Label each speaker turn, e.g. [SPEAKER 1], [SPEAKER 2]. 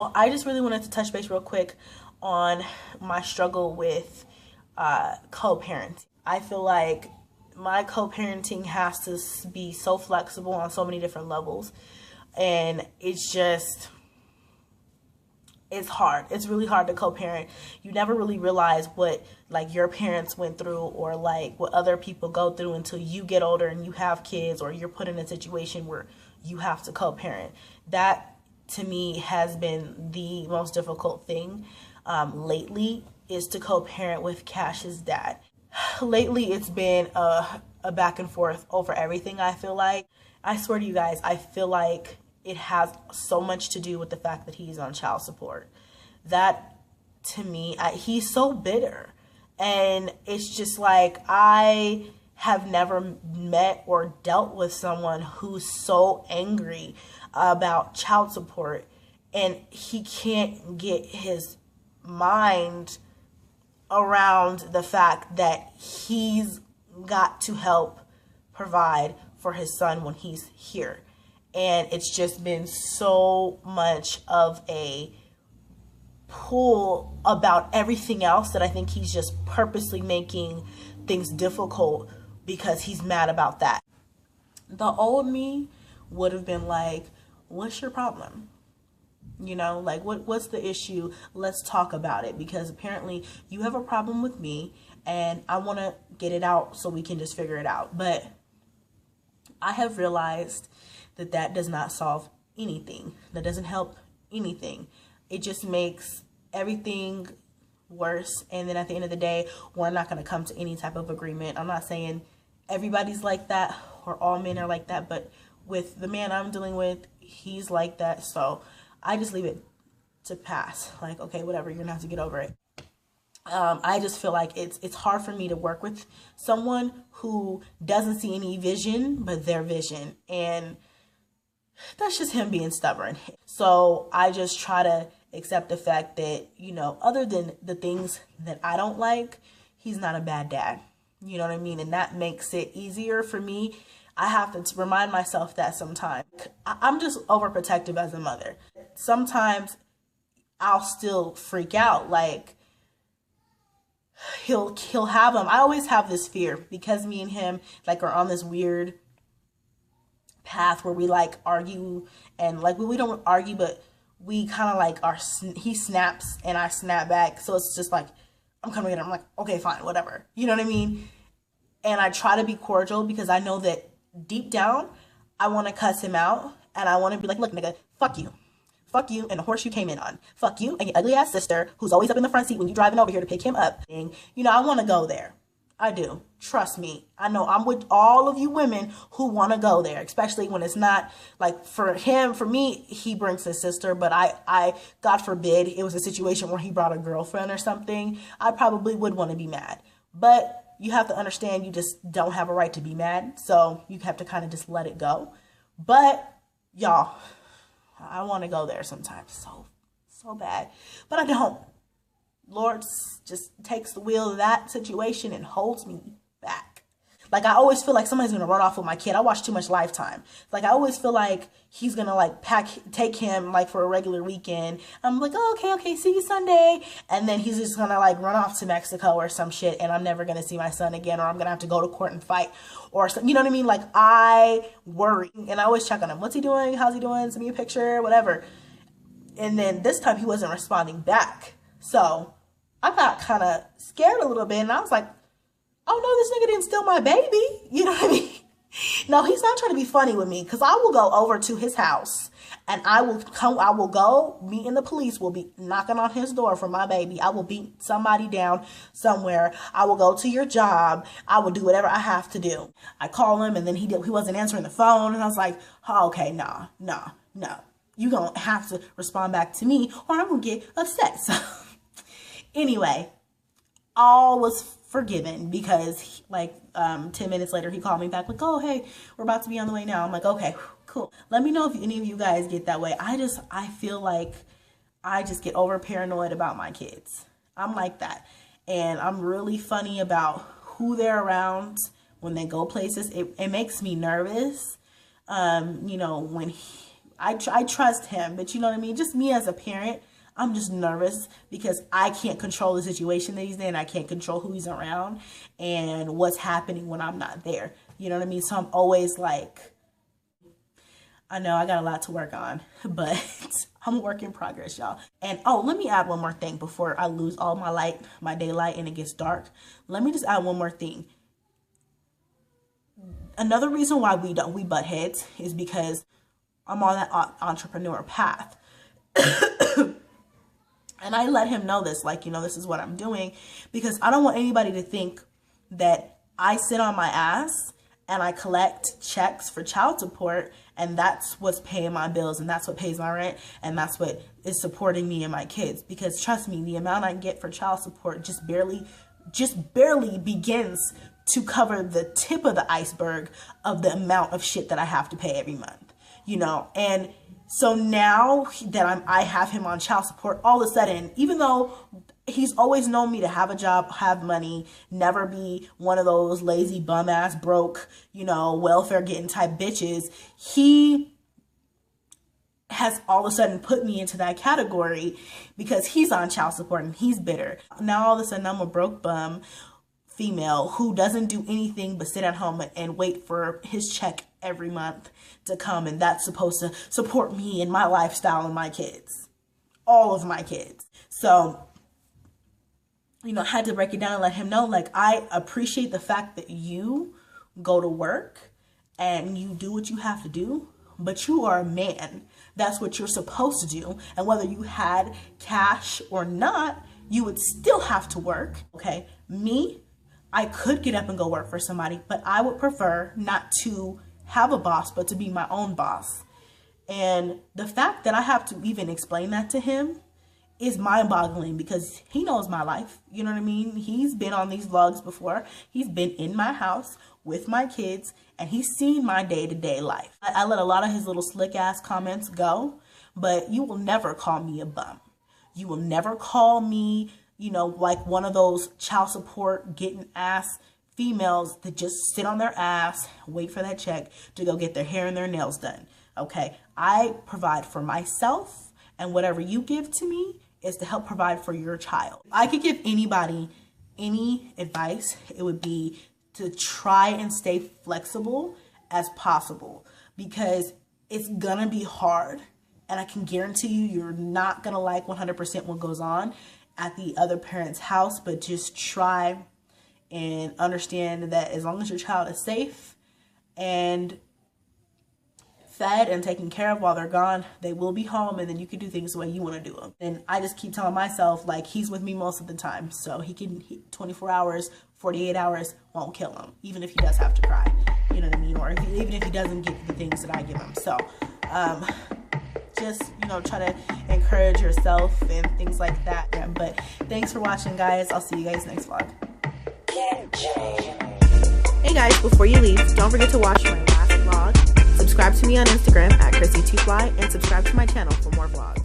[SPEAKER 1] Well, I just really wanted to touch base real quick on my struggle with co-parenting. I feel like my co-parenting has to be so flexible on so many different levels, and it's hard. It's really hard to co-parent. You never really realize what like your parents went through or like what other people go through until you get older and you have kids or you're put in a situation where you have to co-parent. That to me has been the most difficult thing lately, is to co-parent with Cash's dad. Lately it's been a back and forth over everything. I feel like, I swear to you guys, I feel like it has so much to do with the fact that he's on child support. That to me, he's so bitter, and it's just like, I have never met or dealt with someone who's so angry about child support, and he can't get his mind around the fact that he's got to help provide for his son when he's here. And it's just been so much of a pull about everything else that I think he's just purposely making things difficult because he's mad about that. The old me would have been like, what's your problem? You know, like, what's the issue? Let's talk about it, because apparently you have a problem with me and I want to get it out so we can just figure it out. But I have realized that that does not solve anything. That doesn't help anything. It just makes everything worse. And then at the end of the day, we're not going to come to any type of agreement. I'm not saying everybody's like that or all men are like that, but with the man I'm dealing with, he's like that. So I just leave it to pass. Like, okay, whatever, you're gonna have to get over it. I just feel like it's hard for me to work with someone who doesn't see any vision but their vision, and that's just him being stubborn. So I just try to accept the fact that, you know, other than the things that I don't like, he's not a bad dad. You know what I mean? And that makes it easier for me. I have to remind myself that sometimes. I'm just overprotective as a mother. Sometimes I'll still freak out. Like, he'll have him. I always have this fear because me and him like are on this weird path where we like argue, and like we don't argue, but we kind of like he snaps and I snap back. So it's just like, I'm coming in, I'm like, okay, fine, whatever. You know what I mean? And I try to be cordial because I know that deep down, I want to cuss him out, and I want to be like, look, nigga, fuck you. Fuck you and the horse you came in on. Fuck you and your ugly ass sister who's always up in the front seat when you're driving over here to pick him up. And, you know, I want to go there. I do. Trust me. I know I'm with all of you women who want to go there, especially when it's not like for him. For me, he brings his sister, but I, God forbid, it was a situation where he brought a girlfriend or something. I probably would want to be mad, but you have to understand you just don't have a right to be mad. So you have to kind of just let it go. But y'all, I want to go there sometimes so bad, but I don't. Lord just takes the wheel of that situation and holds me back. Like, I always feel like somebody's going to run off with my kid. I watch too much Lifetime. Like, I always feel like he's going to like take him like for a regular weekend. I'm like, oh, okay, see you Sunday. And then he's just going to like run off to Mexico or some shit, and I'm never going to see my son again, or I'm going to have to go to court and fight or something. You know what I mean? Like, I worry, and I always check on him. What's he doing? How's he doing? Send me a picture, whatever. And then this time he wasn't responding back. So I got kind of scared a little bit, and I was like, oh no, this nigga didn't steal my baby. You know what I mean? No, he's not trying to be funny with me, because I will go over to his house and I will go, me and the police will be knocking on his door for my baby. I will beat somebody down somewhere. I will go to your job. I will do whatever I have to do. I call him, and then he wasn't answering the phone, and I was like, oh, okay, nah. You gonna have to respond back to me or I'm gonna get upset. So anyway, all was forgiven because like 10 minutes later he called me back like, oh hey, we're about to be on the way now. I'm like, okay, cool. Let me know if any of you guys get that way. I feel like I just get over paranoid about my kids. I'm like that, and I'm really funny about who they're around when they go places. It makes me nervous. You know, when I trust him, but you know what I mean? Just me as a parent, I'm just nervous because I can't control the situation that he's in. I can't control who he's around and what's happening when I'm not there. You know what I mean? So I'm always like, I know I got a lot to work on, but I'm a work in progress, y'all. And oh, let me add one more thing before I lose all my light, my daylight, and it gets dark. Let me just add one more thing. Another reason why we butt heads is because I'm on that entrepreneur path. And I let him know this, like, you know, this is what I'm doing, because I don't want anybody to think that I sit on my ass and I collect checks for child support and that's what's paying my bills and that's what pays my rent and that's what is supporting me and my kids. Because trust me, the amount I get for child support just barely begins to cover the tip of the iceberg of the amount of shit that I have to pay every month, you know. And so now that I have him on child support, all of a sudden, even though he's always known me to have a job, have money, never be one of those lazy bum ass broke, you know, welfare getting type bitches, he has all of a sudden put me into that category because he's on child support and he's bitter. Now all of a sudden I'm a broke bum female who doesn't do anything but sit at home and wait for his check every month to come, and that's supposed to support me and my lifestyle and my kids, all of my kids. So, you know, I had to break it down and let him know, like, I appreciate the fact that you go to work and you do what you have to do, but you are a man. That's what you're supposed to do. And whether you had cash or not, you would still have to work. Okay, me, I could get up and go work for somebody, but I would prefer not to have a boss, but to be my own boss. And the fact that I have to even explain that to him is mind-boggling because he knows my life. You know what I mean? He's been on these vlogs before. He's been in my house with my kids and he's seen my day-to-day life. I let a lot of his little slick ass comments go, but you will never call me a bum. You will never call me, you know, like one of those child support getting ass females that just sit on their ass, wait for that check to go get their hair and their nails done. Okay, I provide for myself, and whatever you give to me is to help provide for your child. I could give anybody any advice, it would be to try and stay flexible as possible because it's gonna be hard, and I can guarantee you're not gonna like 100% what goes on at the other parent's house, but just try and understand that as long as your child is safe and fed and taken care of while they're gone, they will be home, and then you can do things the way you want to do them. And I just keep telling myself, like, he's with me most of the time, so he 24 hours, 48 hours won't kill him, even if he does have to cry, you know what I mean, or even if he doesn't get the things that I give him. So just, you know, try to encourage yourself and things like that. Yeah, but thanks for watching, guys. I'll see you guys next vlog. Hey guys, before you leave, don't forget to watch my last vlog. Subscribe to me on Instagram at Chrissy-Cɦʀi and subscribe to my channel for more vlogs.